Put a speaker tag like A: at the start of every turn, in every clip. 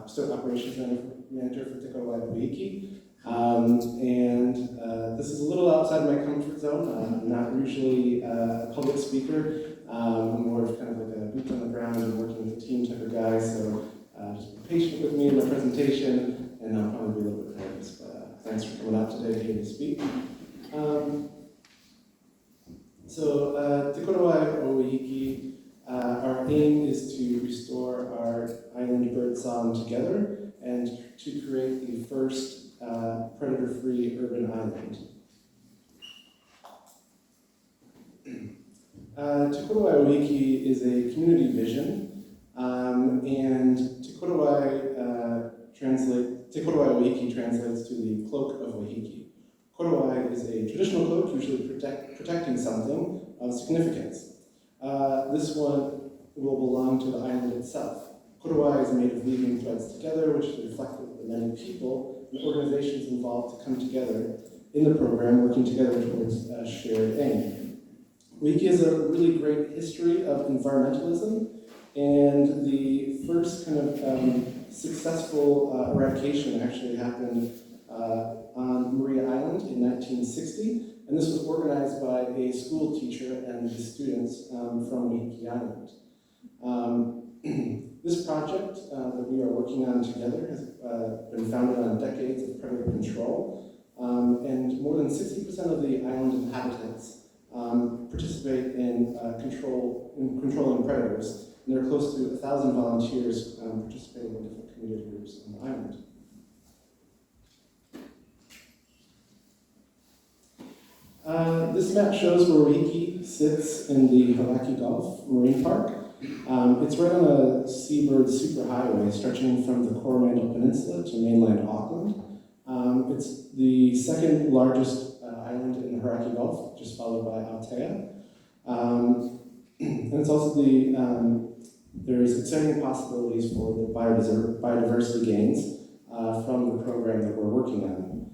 A: Stoat Operations Manager for Te Korowai Waiheke. This is a little outside my comfort zone. I'm not usually a public speaker. I'm more of kind of like a boots on the ground and working with a team type of guy, so just be patient with me in my presentation, and I'll probably be a little bit nervous, but thanks for coming out today to hear me speak. Te Korowai Waiheke, our aim is to restore our island bird song together and to create the first predator-free urban island. Te Korowai Waiheke is a community vision, and Te Korowai Waiheke translates to the cloak of Waiheke. Korowai is a traditional cloak, usually protecting something of significance. This one will belong to the island itself. Korowai is made of weaving threads together, which is reflective of the many people and organizations involved to come together in the program, working together towards a shared aim. Waiheke has a really great history of environmentalism, and the first kind of successful eradication actually happened on Maria Island in 1960, and this was organized by a school teacher and the students from Waiheke Island. This project that we are working on together has been founded on decades of predator control, and more than 60% of the island inhabitants participate in controlling predators, and there are close to 1,000 volunteers participating in different community groups on the island. This map shows where Waiheke sits in the Hauraki Gulf Marine Park. It's right on a seabird superhighway stretching from the Coromandel Peninsula to mainland Auckland. It's the second largest island in the Hauraki Gulf, just followed by Aotea. And it's also there's exciting possibilities for the biodiversity gains from the program that we're working on.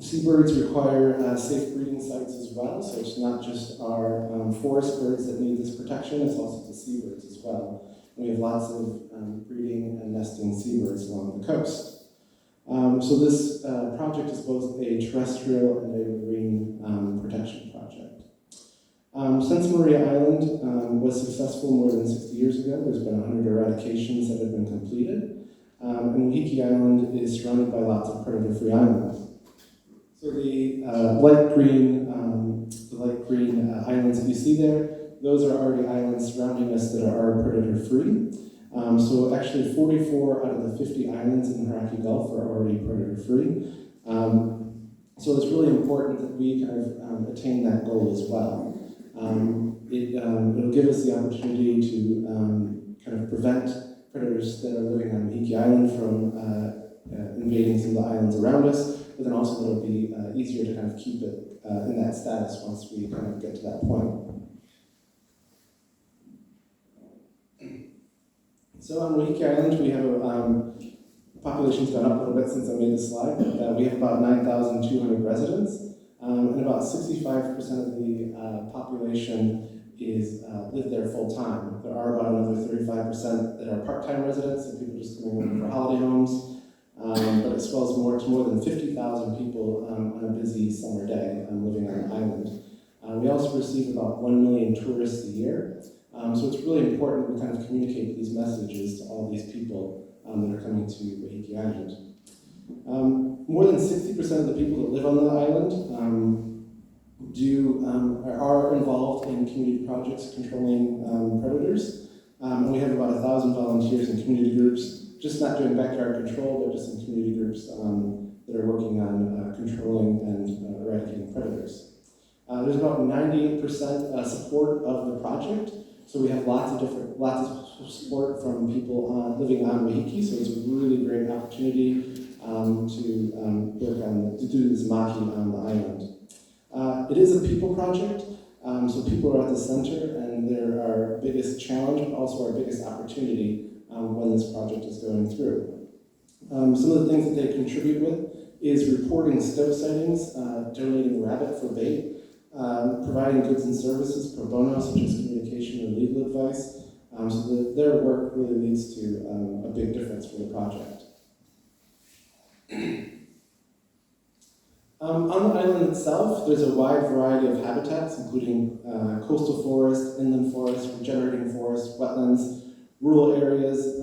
A: Seabirds require safe breeding sites as well, so it's not just our forest birds that need this protection, it's also the seabirds as well. And we have lots of breeding and nesting seabirds along the coast. So this project is both a terrestrial and a marine protection project. Since Maria Island was successful more than 60 years ago, there's been 100 eradications that have been completed, and Waiheke Island is surrounded by lots of predator-free islands. So the light green islands that you see there, those are already islands surrounding us that are predator-free. So actually 44 out of the 50 islands in the Hauraki Gulf are already predator-free. So it's really important that we kind of attain that goal as well. It'll give us the opportunity to kind of prevent predators that are living on Waiheke Island from invading some of the islands around us, but then also it'll be easier to kind of keep it in that status once we kind of get to that point. So on Waiheke Island, we have a population's gone up a little bit since I made this slide, but we have about 9,200 residents, and about 65% of the population live there full time. There are about another 35% that are part-time residents, and people just coming over for holiday homes. But it swells to more than 50,000 people on a busy summer day living on the island. We also receive about 1 million tourists a year, so it's really important we kind of communicate these messages to all these people that are coming to Waiheke Island. More than 60% of the people that live on the island are involved in community projects controlling predators. And we have about 1,000 volunteers in community groups, just not doing backyard control, but just in community groups that are working on controlling and eradicating predators. There's about 98% support of the project, so we have lots of support from people living on Waiheke, so it's a really great opportunity to do this mahi on the island. It is a people project, so people are at the center, and they're our biggest challenge, but also our biggest opportunity when this project is going through. Some of the things that they contribute with is reporting stoat sightings, donating rabbit for bait, providing goods and services pro bono, such as communication and legal advice, So their work really leads to a big difference for the project. On the island itself, there's a wide variety of habitats, including coastal forest, inland forest, regenerating forest, wetlands, rural areas,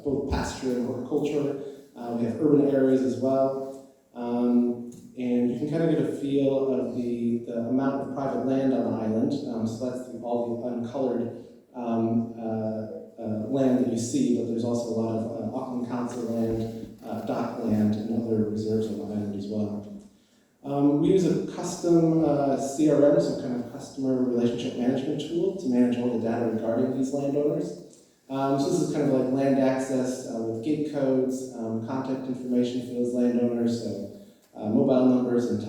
A: both pasture and horticulture. We have urban areas as well. And you can kind of get a feel of the amount of private land on the island. So that's all the uncolored land that you see, but there's also a lot of Auckland Council land, dock land, and other reserves on the island as well. We use a custom CRM, so kind of customer relationship management tool to manage all the data regarding these landowners. So this is kind of like land access with gate codes, contact information for those landowners, so mobile numbers and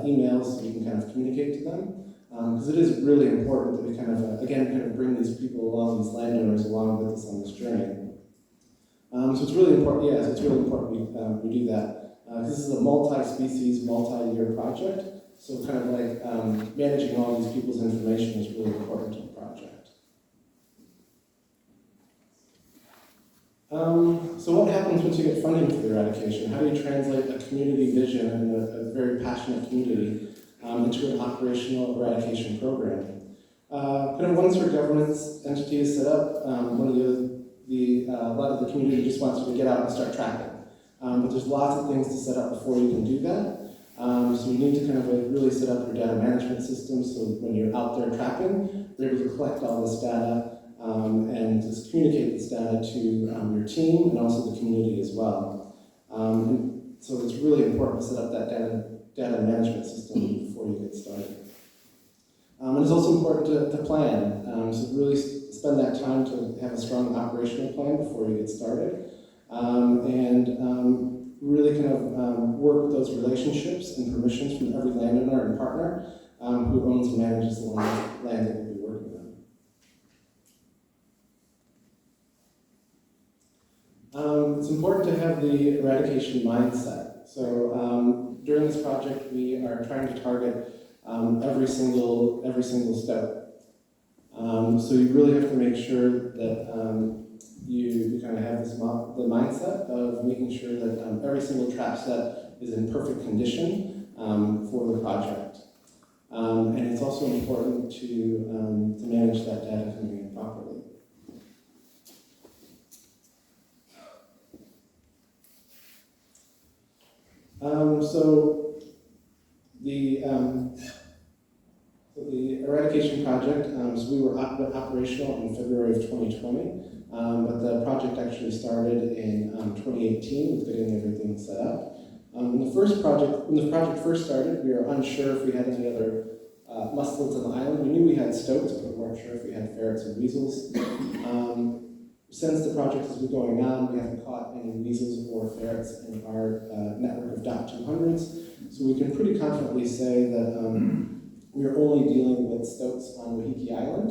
A: emails, so we can kind of communicate to them. Because it is really important that we kind of, again, bring these people along, these landowners along with us on this journey. So it's really important, yeah, so it's really important we do that. This is a multi-species, multi-year project, so kind of like managing all these people's information is really important to the project. So what happens once you get funding for the eradication? How do you translate a community vision and a very passionate community into an operational eradication program? Kind of once your governance entity is set up, one of a lot of the community just wants you to get out and start trapping. But there's lots of things to set up before you can do that. So you need to kind of really set up your data management system so when you're out there trapping, you're able to collect all this data and just communicate this data to your team and also the community as well. And so it's really important to set up that data management system before you get started. And it's also important to plan. So really spend that time to have a strong operational plan before you get started. And really kind of work with those relationships and permissions from every landowner and partner who owns and manages the land that you'll be working on. It's important to have the eradication mindset. So during this project, we are trying to target every single stoat. So you really have to make sure that you kind of have the mindset of making sure that every single trap set is in perfect condition for the project. And it's also important to manage that data coming in properly. So the eradication project, so we were operational in February of 2020, but the project actually started in 2018 with getting everything set up. When the project first started, we were unsure if we had any other mustelids on the island. We knew we had stoats, but we weren't sure if we had ferrets or weasels. Since the project has been going on, we haven't caught any weasels or ferrets in our network of DOT 200s, so we can pretty confidently say that we are only dealing with stoats on Waiheke Island,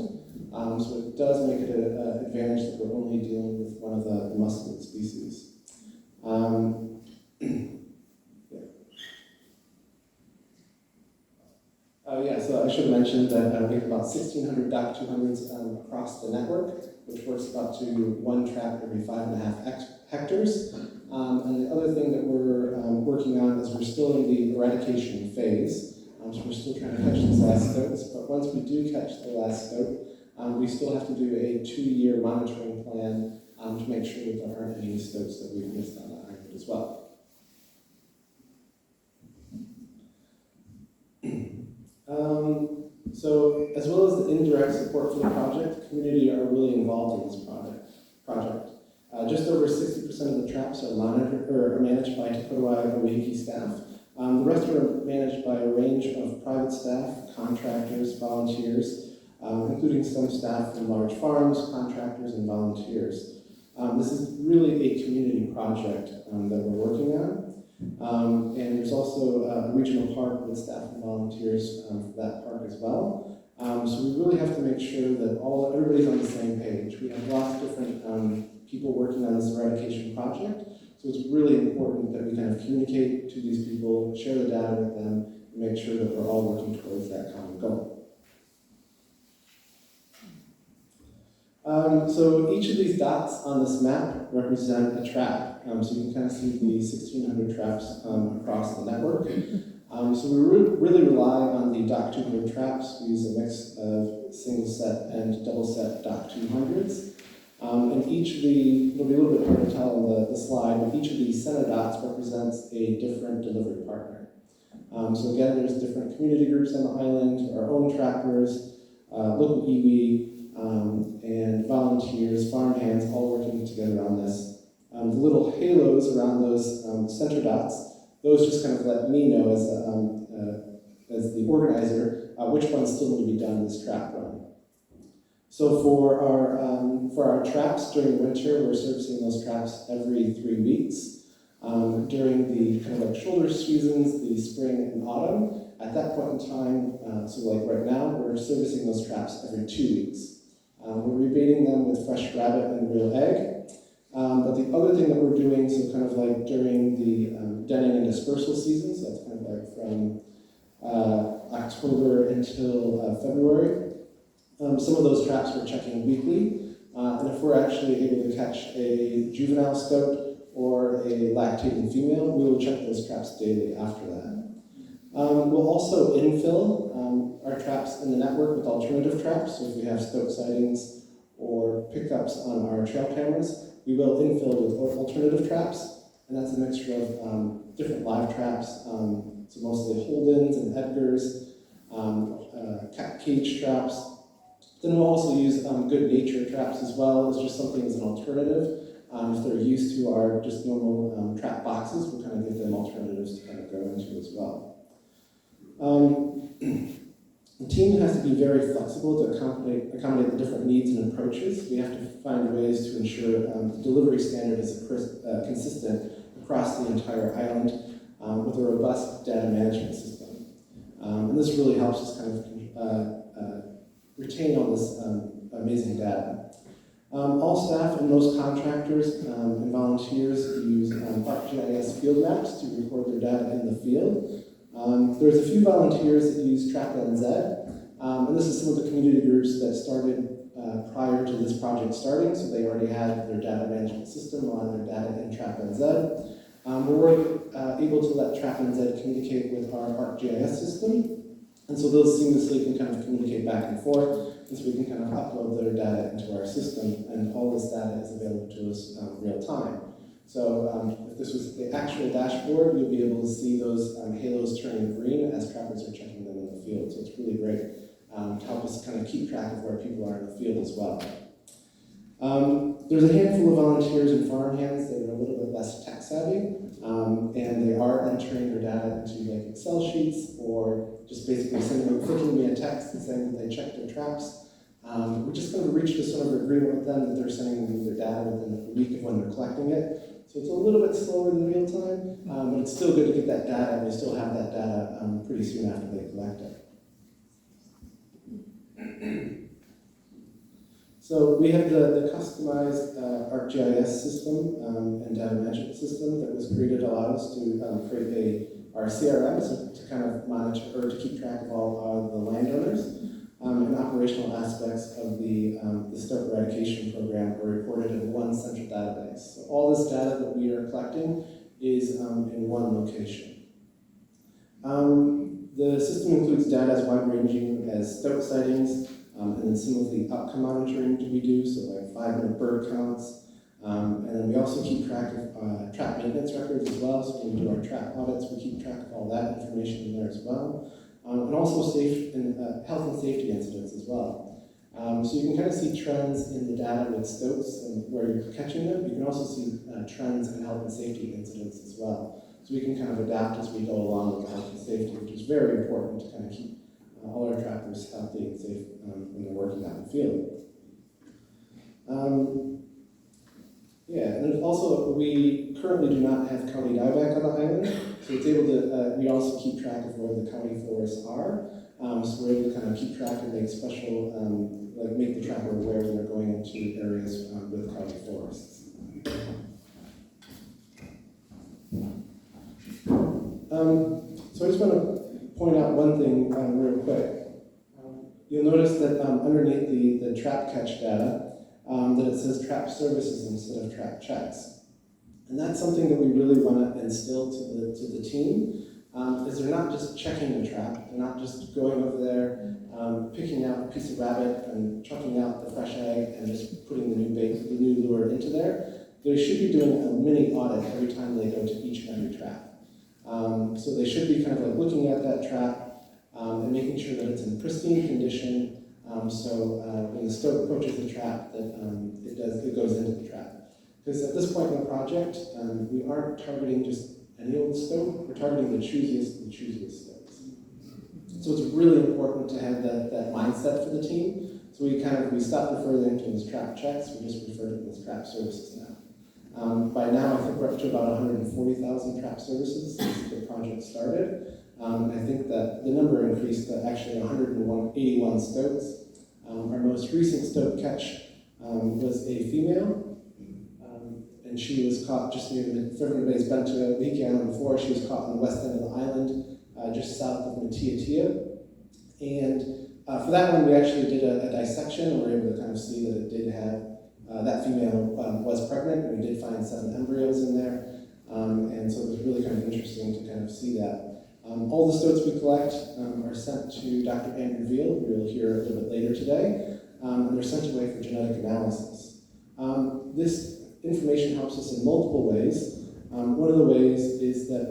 A: so it does make it an advantage that we're only dealing with one of the mustelid species. So I should have mentioned that we have about 1,600 DOT 200s across the network, which works about to one trap every 5.5 hectares. And the other thing that we're working on is we're still in the eradication phase. So we're still trying to catch these last stoats, but once we do catch the last stoat, we still have to do a 2-year monitoring plan to make sure that there aren't any stoats that we've missed on the island as well. So as well as the indirect support for the project, the community are really involved in this project. Just over 60% of the traps are monitored or are managed by Te Korowai or Waiheke staff. The rest are managed by a range of private staff, contractors, volunteers, including some staff from large farms, contractors, and volunteers. This is really a community project that we're working on. And there's also a regional park with staff and volunteers for that park as well. So we really have to make sure that everybody's on the same page. We have lots of different people working on this eradication project. So it's really important that we kind of communicate to these people, share the data with them, and make sure that we're all working towards that common goal. So each of these dots on this map represent a trap. So you can kind of see the 1,600 traps across the network. So we really rely on the DOC 200 traps. We use a mix of single set and double set DOC 200s. And each of the, it'll be a little bit hard to tell on the slide, but each of these center dots represents a different delivery partner. So again, there's different community groups on the island, our own trappers, local iwi, and volunteers, farmhands, all working together on this. The little halos around those center dots, those just kind of let me know as the organizer which ones still need to be done in this trap run. So for our traps during the winter, we're servicing those traps every 3 weeks. During the kind of like shoulder seasons, the spring and autumn, at that point in time, so like right now, we're servicing those traps every 2 weeks. We're rebaiting them with fresh rabbit and real egg. But the other thing that we're doing, so kind of like during the denning and dispersal season, so that's kind of like from October until February, some of those traps we're checking weekly. And if we're actually able to catch a juvenile stoat or a lactating female, we will check those traps daily after that. We'll also infill our traps in the network with alternative traps. So if we have stoat sightings or pickups on our trail cameras, we will infill with alternative traps. And that's a mixture of different live traps, so mostly Holdens and Edgars, cat cage traps. Then we'll also use good nature traps as well. It's just something as an alternative. If they're used to our just normal trap boxes, we'll kind of give them alternatives to kind of go into as well. The team has to be very flexible to accommodate the different needs and approaches. We have to find ways to ensure the delivery standard is consistent across the entire island with a robust data management system. And this really helps us kind of retain all this amazing data. All staff and most contractors and volunteers use ArcGIS field maps to record their data in the field. There's a few volunteers that use TrapNZ, and this is some of the community groups that started prior to this project starting, so they already had their data management system, a lot of their data in TrapNZ. We're able to let TrapNZ communicate with our ArcGIS system, and so those seamlessly can kind of communicate back and forth, and so we can kind of upload their data into our system, and all this data is available to us real time. So if this was the actual dashboard, you'll be able to see those halos turning green as trappers are checking them in the field. So it's really great to help us kind of keep track of where people are in the field as well. There's a handful of volunteers and farmhands that are a little bit less tech savvy, and they are entering their data into like Excel sheets or just basically clicking me a text and saying that they checked their traps. We just kind of reached a sort of agreement with them that they're sending me their data within a week of when they're collecting it. So it's a little bit slower than real time, but it's still good to get that data, and we still have that data pretty soon after they collect it. So we have the customized ArcGIS system and data management system that was created to allow us to create our CRM, so to kind of monitor or to keep track of all the landowners. And operational aspects of the Stoat eradication program are recorded in one central database. So all this data that we are collecting is in one location. The system includes data as wide-ranging as stoat sightings, and then some of the outcome monitoring that we do, so like 5-minute bird counts. And then we also keep track of trap maintenance records as well, so when we do our trap audits, we keep track of all that information in there as well. And also health and safety incidents as well. So you can kind of see trends in the data with stoats and where you're catching them. You can also see trends in health and safety incidents as well. So we can kind of adapt as we go along with health and safety, which is very important to kind of keep all our trappers healthy and safe when they're working out in the field. Yeah, and then also we currently do not have county dieback on the island, so it's able to, we also keep track of where the county forests are, so we're able to kind of keep track and make special, like make the trapper aware when they're going into areas with county forests. So I just want to point out one thing real quick. You'll notice that underneath the trap catch data, that it says trap services instead of trap checks. And that's something that we really want to instill to the team, is they're not just checking the trap, they're not just going over there, picking out a piece of rabbit and chucking out the fresh egg and just putting the new lure into there. They should be doing a mini audit every time they go to each and every trap. So they should be kind of like looking at that trap and making sure that it's in pristine condition. So when the stoat approaches the trap, that it goes into the trap. Because at this point in the project, we aren't targeting just any old stoat, we're targeting the choosiest stoats. So it's really important to have that mindset for the team. So we stopped referring to them as trap checks, we just refer to them as trap services now. By now, I think we're up to about 140,000 trap services since the project started. I think that the number increased to actually 181 stoats. Our most recent stoat catch was a female, and she was caught just near the Fairfield Bay's Bento Waiheke Island before. She was caught on the west end of the island, just south of Matiatia. And for that one, we actually did a dissection, and we were able to kind of see that it did have, that female was pregnant, and we did find 7 embryos in there. And so it was really kind of interesting to kind of see that. All the stoats we collect are sent to Dr. Andrew Veal, who you'll hear a little bit later today, and they're sent away for genetic analysis. This information helps us in multiple ways. One of the ways is that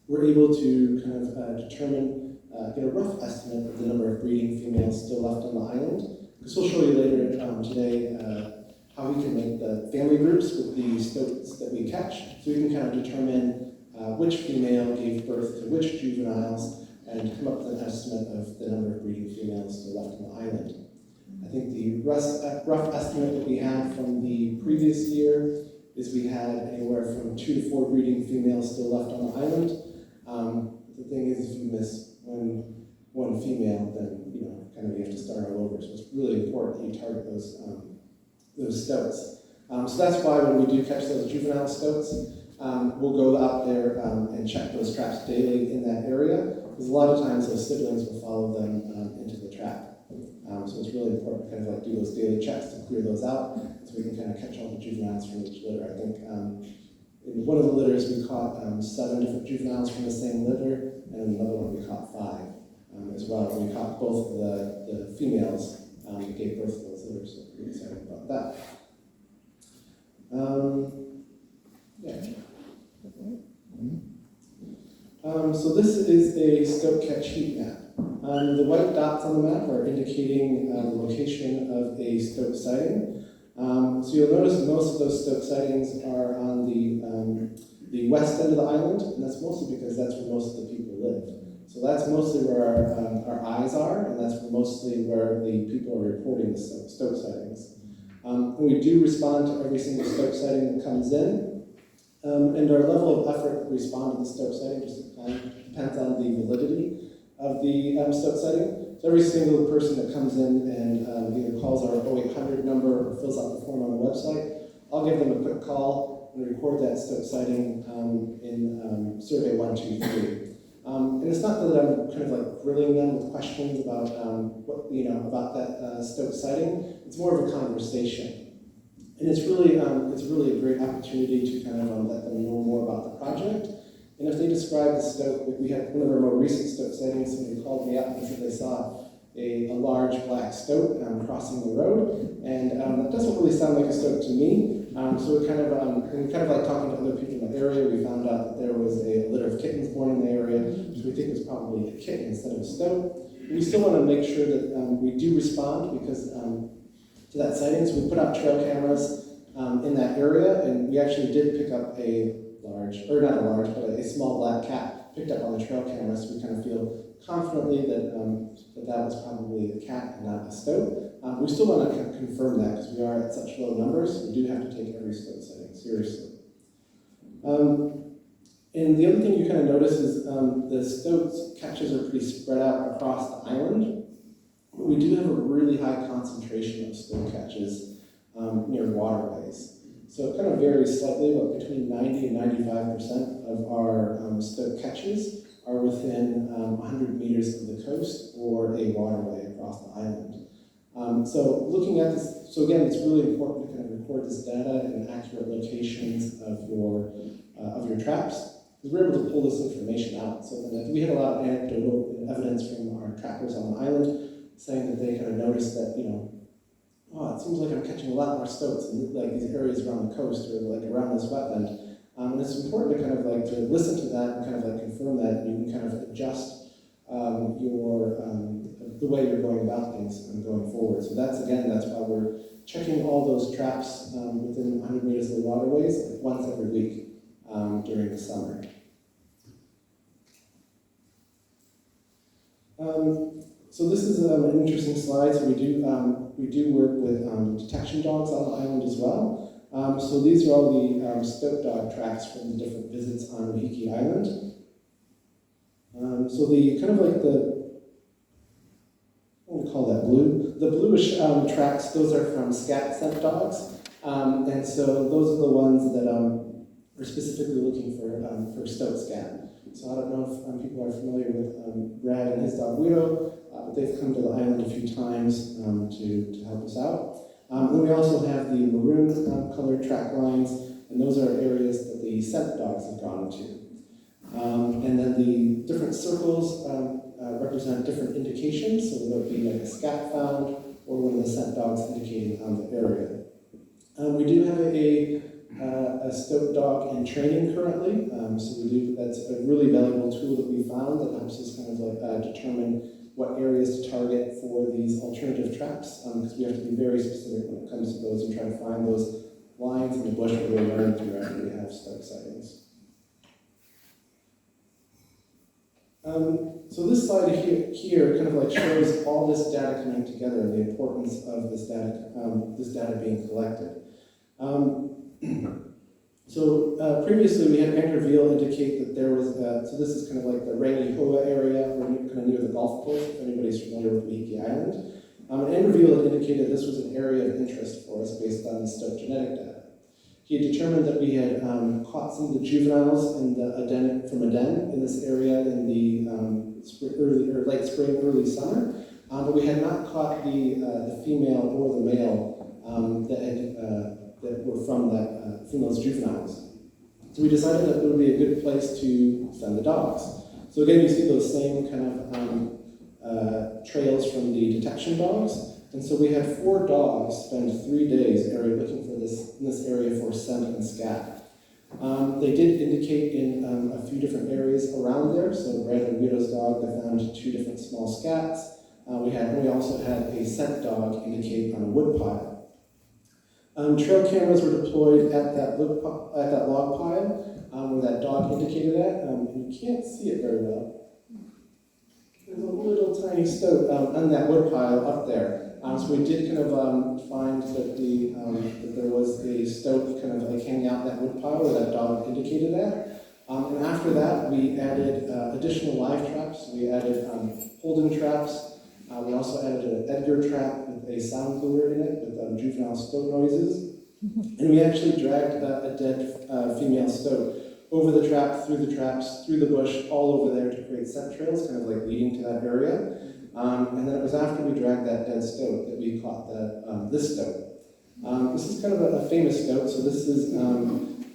A: we're able to kind of determine, get a rough estimate of the number of breeding females still left on the island. Because we'll show you later today how we can make the family groups with the stoats that we catch, so we can kind of determine which female gave birth to which juveniles and come up with an estimate of the number of breeding females still left on the island. I think the rough estimate that we had from the previous year is we had anywhere from 2 to 4 breeding females still left on the island. The thing is, if you miss one female, then you have to start all over. So it's really important that you target those stoats. So that's why when we do catch those juvenile stoats, we'll go out there and check those traps daily in that area, because a lot of times those siblings will follow them into the trap. So it's really important to kind of do those daily checks to clear those out, so we can kind of catch all the juveniles from each litter. I think in one of the litters we caught 7 different juveniles from the same litter, and in another one we caught 5 as well. And we caught both of the females that gave birth to those litters, so we're pretty excited about that. So this is a stoat catch heat map. The white dots on the map are indicating the location of a stoat sighting. So you'll notice most of those stoat sightings are on the west end of the island, and that's mostly because that's where most of the people live. So that's mostly where our eyes are, and that's mostly where the people are reporting the stoat sightings. And we do respond to every single stoat sighting that comes in, and our level of effort to respond to the stoat sighting just depends on the validity of the stoat sighting. So every single person that comes in and either calls our 0800 number or fills out the form on the website, I'll give them a quick call and record that stoat sighting in survey 123. And it's not that I'm kind of grilling them with questions about about that stoat sighting. It's more of a conversation. And it's really a great opportunity to kind of let them know more about the project. And if they describe the stoat, we had one of our more recent stoat sightings, somebody called me up and said they saw a large black stoat crossing the road, and that doesn't really sound like a stoat to me. So we kind of like talking to other people in the area, we found out that there was a litter of kittens born in the area, which we think was probably a kitten instead of a stoat. We still want to make sure that we do respond, because to that sighting, so we put out trail cameras in that area, and we actually did pick up a small black cat picked up on the trail camera, so we kind of feel confidently that that was probably a cat and not a stoat. We still want to confirm that, because we are at such low numbers. We do have to take every stoat sighting seriously. And the other thing you kind of notice is the stoat catches are pretty spread out across the island. But we do have a really high concentration of stoat catches near waterways. So it kind of varies slightly, but between 90 and 95% of our stoat catches are within 100 meters of the coast or a waterway across the island. So looking at this, so again, it's really important to kind of record this data and accurate locations of your traps, because we're able to pull this information out. So that we had a lot of anecdotal evidence from our trappers on the island saying that they kind of noticed that, oh, it seems like I'm catching a lot more stoats in like these areas around the coast or like around this wetland. And it's important to kind of like to listen to that and kind of like confirm that, and you can kind of adjust the way you're going about things going forward. So that's why we're checking all those traps within 100 meters of the waterways like once every week during the summer. So this is an interesting slide. So we do work with detection dogs on the island as well. So these are all the stoat dog tracks from the different visits on Waiheke Island. So the kind of like what do we call that, the bluish tracks, those are from scat scent dogs. And so those are the ones that are specifically looking for stoat scat. So I don't know if people are familiar with Brad and his dog Guido, but they've come to the island a few times to help us out. Then we also have the maroon colored track lines, and those are areas that the scent dogs have gone into. And then the different circles represent different indications, so whether it be like a scat found or one of the scent dogs indicating on the area. We do have a stoat dog in training currently, that's a really valuable tool that we found that helps us kind of like determine what areas to target for these alternative traps, because we have to be very specific when it comes to those and try to find those lines in the bush where they're running through after we have stoat sightings. So this slide here kind of like shows all this data coming together and the importance of this data being collected. Previously we had Andrew Veal indicate that there was, so this is kind of like the Rangi Hoa area, or kind of near the Gulf Coast, if anybody's familiar with Waiheke Island. And Andrew Veal had indicated this was an area of interest for us based on the stoat genetic data. He had determined that we had caught some of the juveniles from a den in this area in the late spring, early summer, but we had not caught the female or the male that were from those juveniles. So we decided that it would be a good place to send the dogs. So again, you see those same kind of trails from the detection dogs. And so we had 4 dogs spend 3 days looking for in this area for scent and scat. They did indicate in a few different areas around there. So Brad and Guido's dog, they found 2 different small scats. We also had a scent dog indicate on a wood pile. Trail cameras were deployed at that log pile where that dog indicated at. And you can't see it very well. There's a little tiny stoat on that wood pile up there. So we did kind of find that that there was a stoat kind of like hanging out that wood pile where that dog indicated at. And after that, we added additional live traps. We added holding traps. We also added an Edgar trap with a sound lure in it with juvenile stoat noises. And we actually dragged a dead female stoat over the trap, through the traps, through the bush, all over there to create scent trails, kind of like leading to that area. And then it was after we dragged that dead stoat that we caught this stoat. This is kind of a famous stoat, so this is,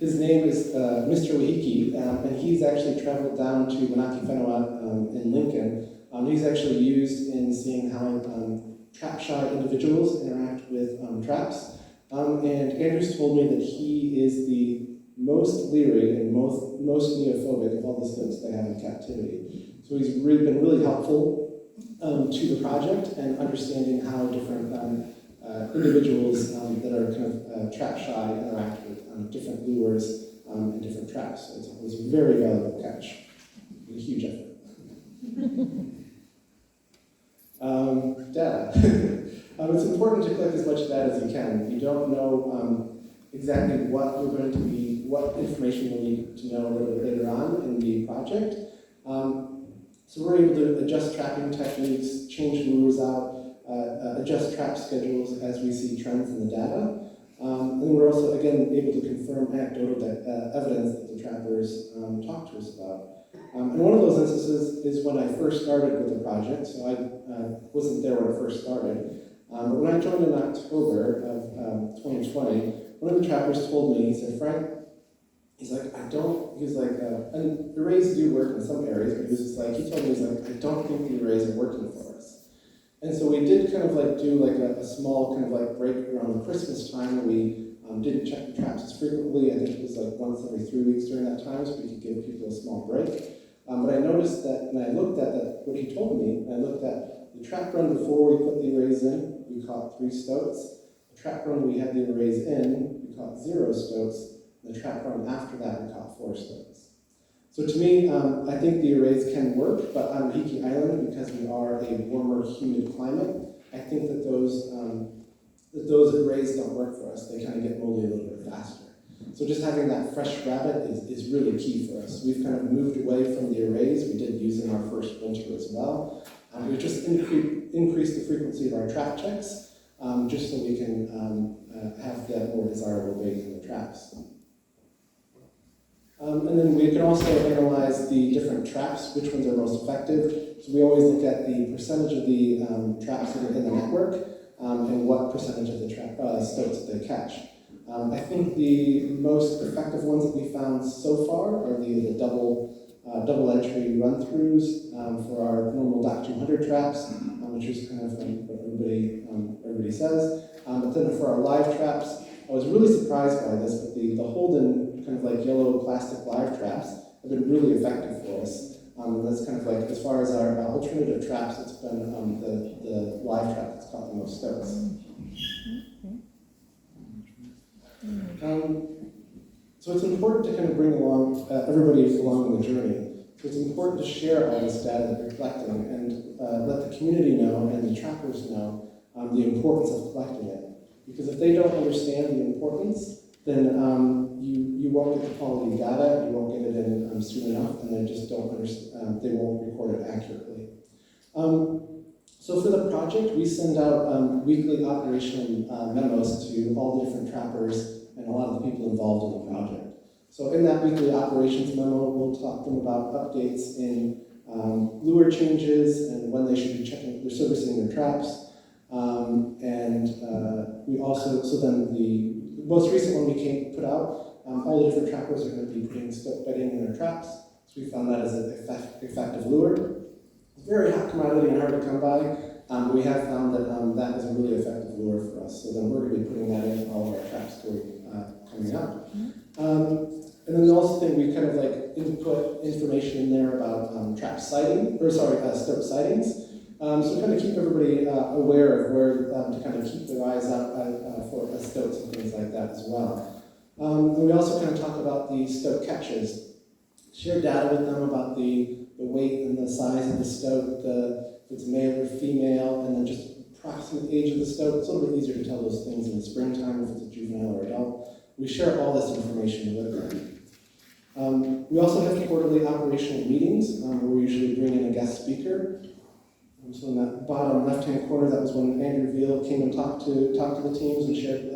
A: his name is Mr. Waiheke, and he's actually traveled down to Wanaki Whenua in Lincoln. He's actually used in seeing how trap-shy individuals interact with traps. And Andrew's told me that he is the most leery and most neophobic of all the stoats they have in captivity. So he's been really helpful to the project and understanding how different individuals that are kind of trap-shy interact with different lures and different traps. So it was a very valuable catch. A huge effort. Data. It's important to collect as much data as you can. You don't know exactly what information you'll need to know a little bit later on in the project. So we're able to adjust trapping techniques, change lures out, adjust trap schedules as we see trends in the data. And then we're also, again, able to confirm anecdotal evidence that the trappers talk to us about. And one of those instances is when I first started with the project, so I wasn't there when it first started. But when I joined in October of 2020, one of the trappers told me, he said, Frank, he's like, and arrays do work in some areas, but he was just like, he told me, he's like, I don't think the arrays are working for us. And so we did kind of like do like a small kind of like break around Christmas time where we didn't check the traps as frequently. I think it was like once every 3 weeks during that time, so we could give people a small break. But I noticed that when I looked at that, what he told me, and I looked at the trap run before we put the arrays in, we caught 3 stoats. The trap run we had the arrays in, we caught 0 stoats. The trap run after that, we caught 4 stoats. So to me, I think the arrays can work, but on Waiheke Island, because we are a warmer, humid climate, I think that those arrays don't work for us. They kind of get moldy a little bit faster. So just having that fresh rabbit is really key for us. We've kind of moved away from the arrays. We did use them our first winter as well. We've just increased the frequency of our trap checks, just so we can have that more desirable bait in the traps. And then we can also analyze the different traps, which ones are most effective. So we always look at the percentage of the traps that are in the network and what percentage of the stoats that they catch. I think the most effective ones that we found so far are the double entry run-throughs for our normal DOC 200 traps, which is kind of what everybody says. But then for our live traps, I was really surprised by this, but the Holden kind of like yellow plastic live traps have been really effective for us. That's kind of like, as far as our alternative traps, it's been the live trap that's caught the most stoats. So it's important to kind of bring along everybody along the journey. So it's important to share all this data that you're collecting and let the community know and the trappers know the importance of collecting it. Because if they don't understand the importance, then you won't get the quality data, you won't get it in soon enough, and they just don't understand, they won't record it accurately. So for the project, we send out weekly operational memos to all the different trappers and a lot of the people involved in the project. So in that weekly operations memo, we'll talk to them about updates in lure changes and when they should be checking, they're servicing their traps. We also, so then the most recent one we put out, all the different trappers are going to be putting stoat bedding in their traps. So we found that as an effective lure. It's very hot commodity and hard to come by, but we have found that that is a really effective lure for us. So then we're going to be putting that in all of our traps coming up. And then the also thing we kind of like input information in there about stoat sightings. So kind of keep everybody aware of where to kind of keep their eyes out for stoats and things like that as well. And we also kind of talk about the stoat catches. Share data with them about the weight and the size of the stoat, if it's male or female, and then just approximate age of the stoat. It's a little bit easier to tell those things in the springtime if it's a juvenile or adult. We share all this information with them. We also have quarterly operational meetings where we usually bring in a guest speaker. So in that bottom left-hand corner, that was when Andrew Veal came and talked to the teams and shared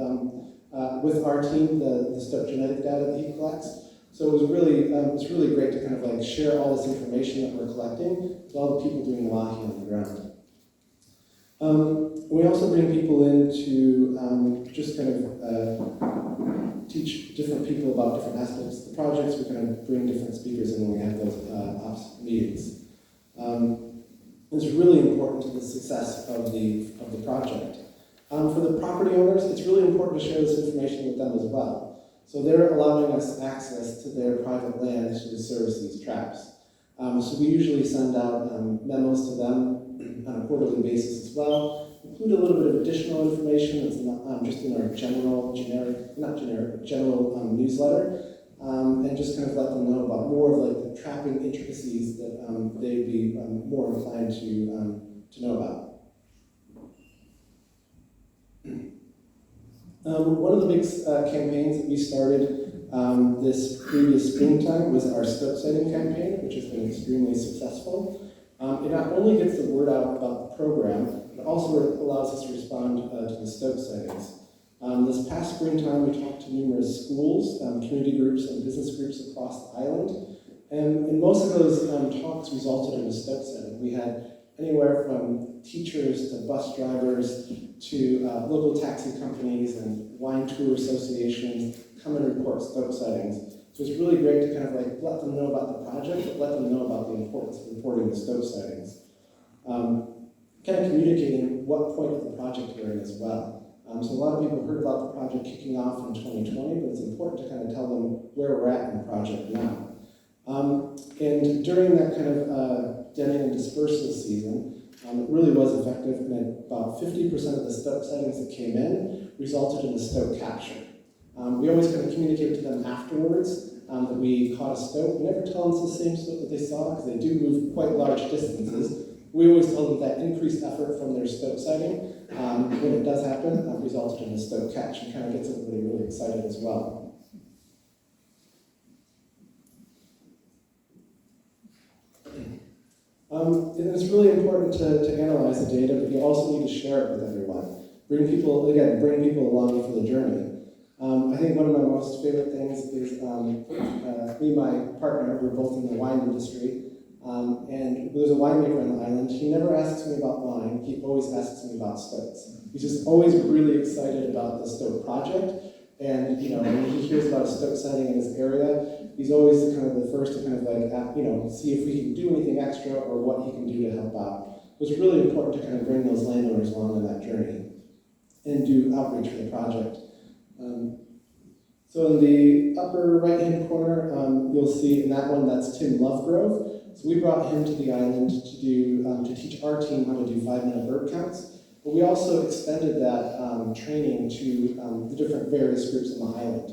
A: with our team the stoat genetic data that he collects. So it was really great to kind of like share all this information that we're collecting with all the people doing mahi on the ground. We also bring people in to just kind of teach different people about different aspects of the projects. We kind of bring different speakers in when we have those ops meetings. It's really important to the success of the project. For the property owners, it's really important to share this information with them as well. So they're allowing us access to their private land to service these traps. So we usually send out memos to them on a quarterly basis as well. Include a little bit of additional information that's not just in our general newsletter. And just kind of let them know about more of like the trapping intricacies that they'd be more inclined to know about. One of the big campaigns that we started this previous springtime was our stoat sighting campaign, which has been extremely successful. It not only gets the word out about the program, but also allows us to respond to the stoat sightings. This past springtime, we talked to numerous schools, community groups, and business groups across the island. And most of those talks resulted in a stoat sighting. We had anywhere from teachers to bus drivers to local taxi companies and wine tour associations come and report stoat sightings. So it's really great to kind of like let them know about the project, but let them know about the importance of reporting the stoat sightings. Kind of communicating what point of the project we're in as well. So a lot of people heard about the project kicking off in 2020, but it's important to kind of tell them where we're at in the project now. And during that kind of denning and dispersal season, it really was effective, and about 50% of the stoat sightings that came in resulted in a stoat capture. We always kind of communicate to them afterwards that we caught a stoat. We never tell them it's the same stoat that they saw, because they do move quite large distances. We always tell them that increased effort from their stoat sighting, when it does happen, resulted in a stoat catch, and kind of gets everybody really excited as well. And it's really important to analyze the data, but you also need to share it with everyone. Bring people along for the journey. I think one of my most favorite things is me and my partner, we're both in the wine industry, and there's a winemaker on the island. He never asks me about wine, he always asks me about stoats. He's just always really excited about the stoat project, and when he hears about a stoat sighting in his area, he's always kind of the first to kind of like, see if we can do anything extra or what he can do to help out. It was really important to kind of bring those landowners along on that journey and do outreach for the project. So in the upper right-hand corner, you'll see in that one, that's Tim Lovegrove. So we brought him to the island to teach our team how to do 5-minute bird counts. But we also extended that training to the different various groups on the island.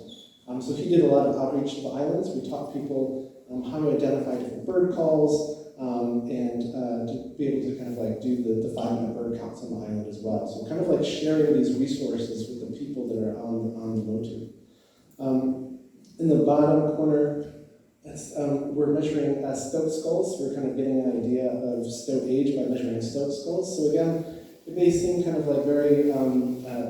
A: So he did a lot of outreach to the islands. We taught people how to identify different bird calls and to be able to kind of like do the 5-minute bird counts on the island as well. So kind of like sharing these resources with the people that are on the motu. In the bottom corner, we're measuring stoat skulls. We're kind of getting an idea of stoat age by measuring stoat skulls. So again, it may seem kind of like very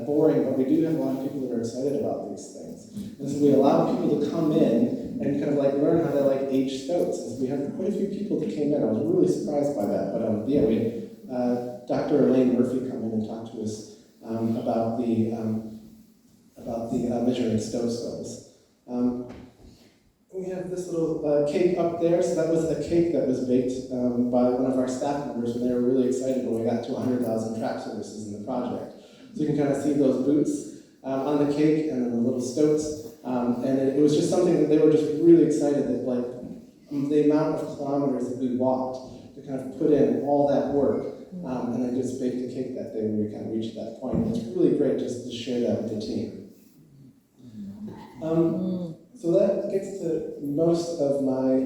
A: boring, but we do have a lot of people that are excited about these things. And so we allow people to come in and kind of like learn how to like age stoats. And so we have quite a few people that came in. I was really surprised by that. But yeah, we Dr. Elaine Murphy come in and talk to us about the measuring stoat skulls. We have this little cake up there. So that was a cake that was baked by one of our staff members when they were really excited when we got to 100,000 trap services in the project. So you can kind of see those boots on the cake and then the little stoats. And it was just something that they were just really excited that like the amount of kilometers that we walked to kind of put in all that work. And then just baked a cake that day when we kind of reached that point. And it's really great just to share that with the team. So that gets to most of my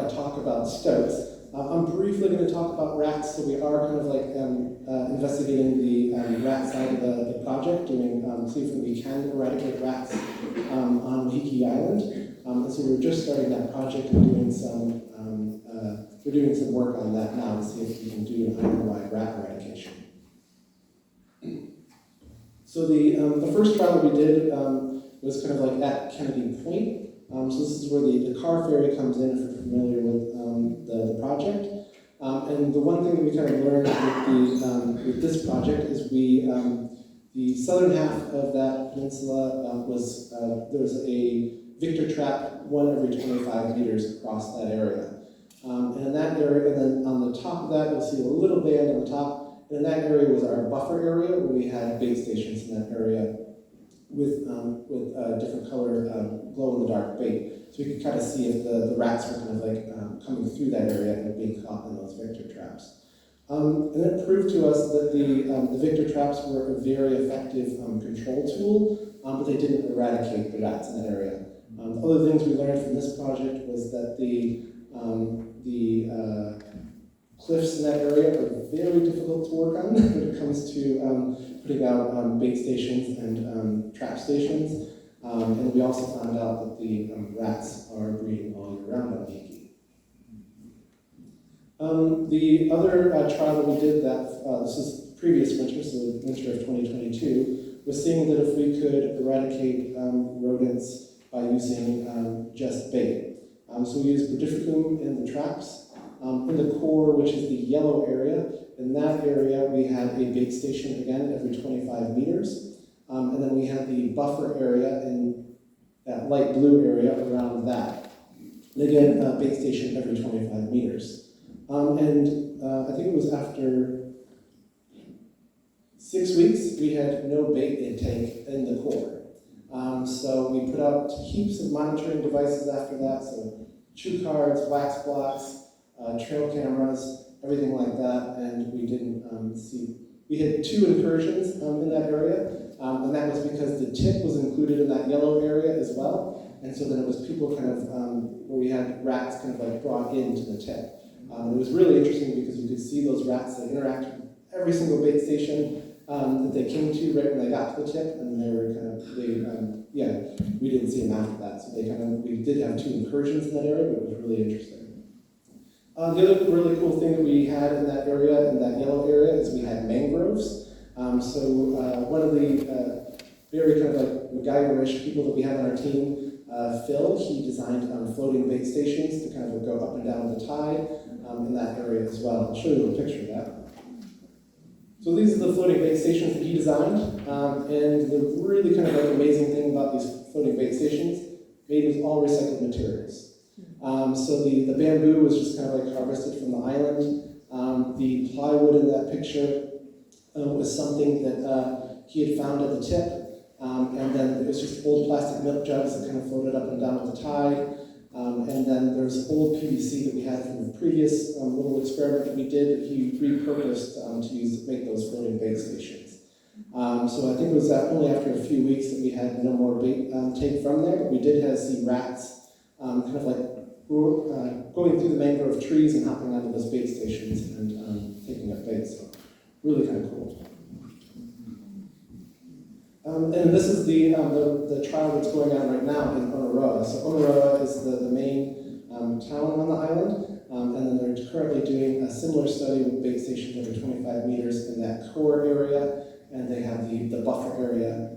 A: talk about stoats. I'm briefly going to talk about rats. So we are kind of like investigating the rat side of the project, see if we can eradicate rats on Waiheke Island. And so we're just starting that project and doing we're doing some work on that now to see if we can do an island-wide rat eradication. So the first trial that we did was kind of like at Kennedy Point. So this is where the car ferry comes in, if you're familiar with the project. And the one thing that we kind of learned with this project is the southern half of that peninsula there was a Victor trap 1 every 25 meters across that area. And in that area, and then on the top of that, you'll see a little band on the top. And in that area was our buffer area where we had bait stations in that area with different color glow-in-the-dark bait. So we could kind of see if the rats were kind of like coming through that area and being caught in those Victor traps. And it proved to us that the Victor traps were a very effective control tool, but they didn't eradicate the rats in that area. Other things we learned from this project was that the cliffs in that area are very difficult to work on when it comes to putting out bait stations and trap stations. And we also found out that the rats are breeding all year round on Waiheke. The other trial that we did, this is previous winter, so the winter of 2022, was seeing that if we could eradicate rodents by using just bait. So we used Brodificum in the traps, In the core, which is the yellow area, in that area we had a bait station again every 25 meters. And then we had the buffer area in that light blue area around that. And again, a bait station every 25 meters. I think it was after 6 weeks, we had no bait intake in the core. So we put out heaps of monitoring devices after that, so chew cards, wax blocks, trail cameras, everything like that, and we didn't see. We had 2 incursions in that area, and that was because the tip was included in that yellow area as well, and so then it was people kind of, where we had rats kind of like brought into the tip. It was really interesting because you could see those rats that interacted with every single bait station that they came to right when they got to the tip, and they were kind of, we didn't see them after that, so we did have 2 incursions in that area, but it was really interesting. The other really cool thing that we had in that area, in that yellow area, is we had mangroves. One of the very kind of like MacGyver-ish people that we have on our team, Phil, he designed floating bait stations to kind of go up and down the tide in that area as well. I'll show you a picture of that. So these are the floating bait stations that he designed, and the really kind of like amazing thing about these floating bait stations, made with all recycled materials. So the bamboo was just kind of like harvested from the island. The plywood in that picture was something that he had found at the tip, and then it was just old plastic milk jugs that kind of floated up and down with the tide. And then there's old PVC that we had from the previous little experiment that we did that he repurposed to make those floating bait stations. So I think it was only after a few weeks that we had no more bait take from there, but we did see rats kind of like going through the mangrove trees and hopping onto those bait stations and taking up bait. So really kind of cool. And this is the trial that's going on right now in Onaroa. So Onaroa is the main town on the island, and then they're currently doing a similar study with bait stations every 25 meters in that core area, and they have the buffer area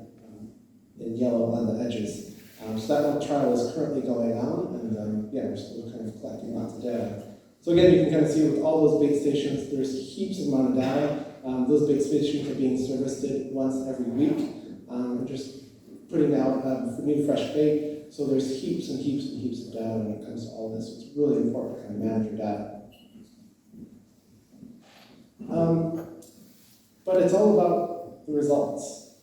A: in yellow on the edges. So that trial is currently going on, and we're still kind of collecting lots of data. So again, you can kind of see with all those bait stations, there's heaps of amount of data. Those bait stations are being serviced once every week. And just putting out new fresh bait. So there's heaps and heaps and heaps of data when it comes to all this. It's really important to kind of manage your data. But it's all about the results.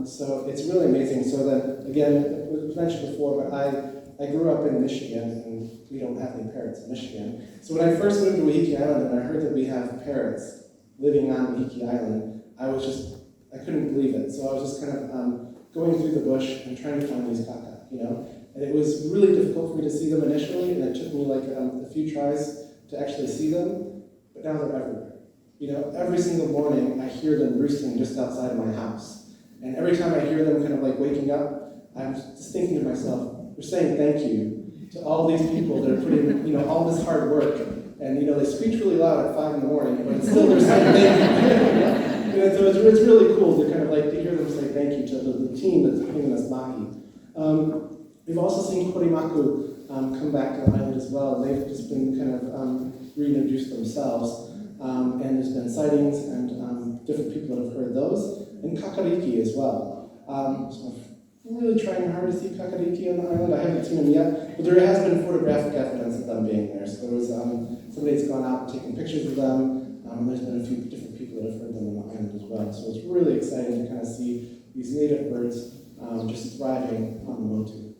A: So it's really amazing. So then, again, it was mentioned before, but I grew up in Michigan, and we don't have any parrots in Michigan. So when I first moved to Waiheke Island and I heard that we have parrots living on Waiheke Island, I couldn't believe it. So I was just kind of going through the bush and trying to find these kaka, And it was really difficult for me to see them initially, and it took me like a few tries to actually see them, but now they're everywhere. Every single morning I hear them roosting just outside of my house. And every time I hear them kind of like waking up, I'm just thinking to myself, they're saying thank you to all these people that are putting, all this hard work. And, they screech really loud at 5 in the morning, but still they're saying thank you. So it's really cool to kind of like to hear them say thank you to the team that's giving us maki. We've also seen Korimaku come back to the island as well. They've just been kind of reintroduced themselves, and there's been sightings and different people that have heard those, and kakariki as well. So I'm really trying hard to see kakariki on the island. I haven't seen them yet, but there has been photographic evidence of them being there. So there was somebody that's gone out and taken pictures of them. There's been a few different people that have heard them on the island as well. So it's really exciting to kind of see these native birds just thriving on the Motu.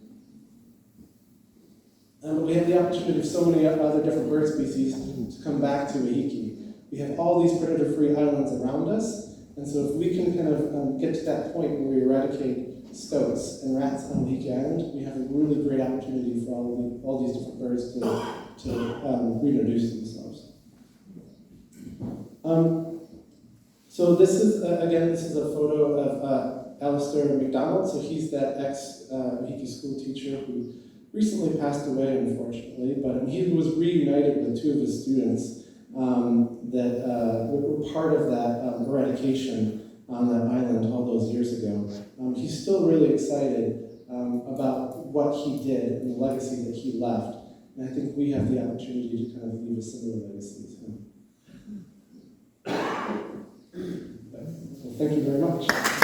A: We have the opportunity of so many other different bird species to come back to Waiheke. We have all these predator-free islands around us, and so if we can kind of get to that point where we eradicate stoats and rats on Waiheke Island, we have a really great opportunity for all these different birds to reintroduce themselves. So this is, this is a photo of Alistair McDonald. So he's that ex-Waiheke school teacher who recently passed away, unfortunately, but he was reunited with 2 of his students that were part of that eradication on that island all those years ago. He's still really excited about what he did and the legacy that he left. And I think we have the opportunity to kind of leave a similar legacy. So. Well, thank you very much.